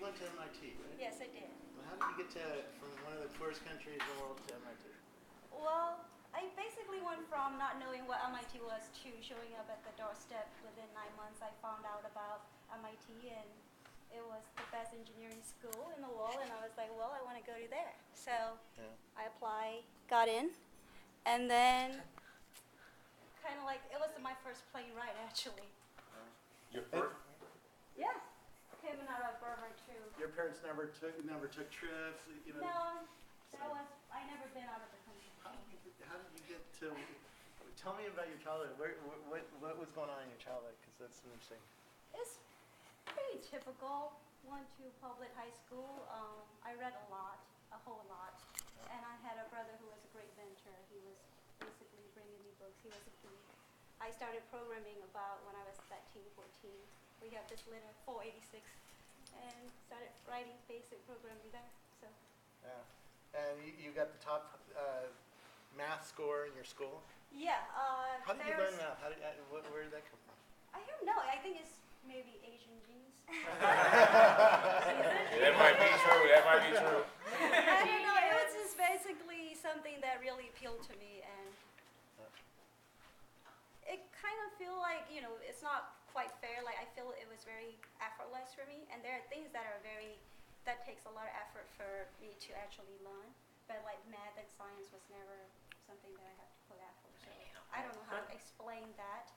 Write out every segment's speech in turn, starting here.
went to MIT, right? Yes, I did. Well, how did you get from one of the poorest countries in the world to MIT? Well, I basically went from not knowing what MIT was to showing up at the doorstep. Within 9 months, I found out about MIT, and it was the best engineering school in the world, and I was like, well, I want to go to there. So I applied, got in, and then kind of like, it was my first plane ride, actually. Your first? Yeah, coming out of Burma too. Your parents never took trips, you know? No, I never been out of the country. How did you get to? Tell me about your childhood. What was going on in your childhood? Because that's interesting. It's pretty typical. Went to public high school. I read a lot, a whole lot, and I had a brother who was a great mentor. He was basically bringing me books. He was a geek. I started programming about when I was 13, 14. We have this little 486, and started writing basic programming there. So. Yeah, and you got the top math score in your school. Yeah. How did you learn math? Where did that come from? I don't know. I think it's maybe Asian genes. That might be true. That might be true. I don't know. It was just basically something that really appealed to me, and it kind of feel like, you know, it's not quite fair. Like, I feel it was very effortless for me, and there are things that are that takes a lot of effort for me to actually learn. But like math and science was never something that I had to put effort. So I don't know how to explain that.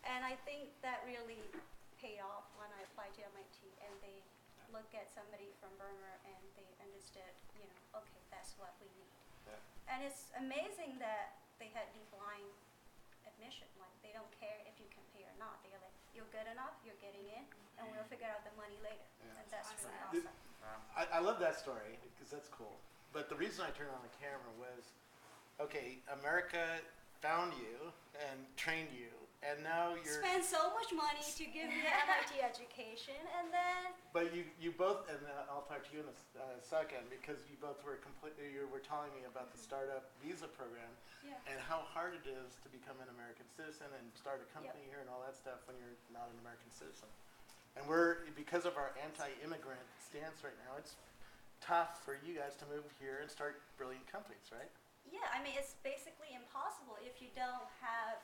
And I think that really paid off when I applied to MIT, and they looked at somebody from Burma and they understood, you know, okay, that's what we need. Yeah. And it's amazing that they had deep line admission. Like, they don't care if you can pay or not. They're like, you're good enough, you're getting in, and we'll figure out the money later. Yeah. And that's really awesome. I love that story because that's cool. But the reason I turned on the camera was, okay, America found you and trained you, and now you're. Spend so much money to give me an MIT education, and then. But you both, and I'll talk to you in a second, because you both were you were telling me about the startup visa program, and how hard it is to become an American citizen and start a company here and all that stuff when you're not an American citizen. And because of our anti-immigrant stance right now, it's tough for you guys to move here and start brilliant companies, right? Yeah, I mean, it's basically impossible if you don't have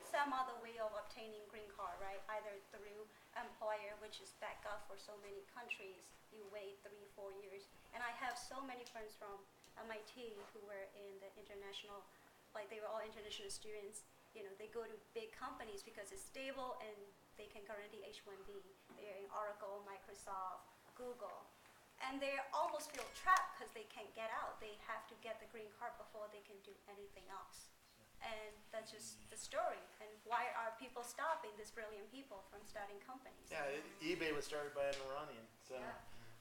some other way of obtaining green card, right? Either through employer, which is back up for so many countries. You wait 3-4 years. And I have so many friends from MIT who were in the international, like they were all international students. You know, they go to big companies because it's stable and they can guarantee H-1B. They're in Oracle, Microsoft, Google. And they almost feel trapped because they can't get out. They have to get the green card before they can do anything else. And that's just the story. And why are people stopping these brilliant people from starting companies? Yeah, eBay was started by an Iranian. So,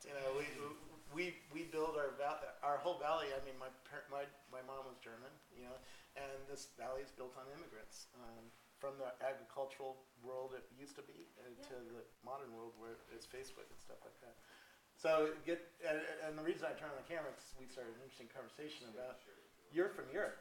you know, we build our whole valley. I mean, my mom was German, you know, and this valley is built on immigrants. From the agricultural world it used to be to the modern world where it's Facebook and stuff like that. So and the reason I turned on the camera is we started an interesting conversation about you're from Europe.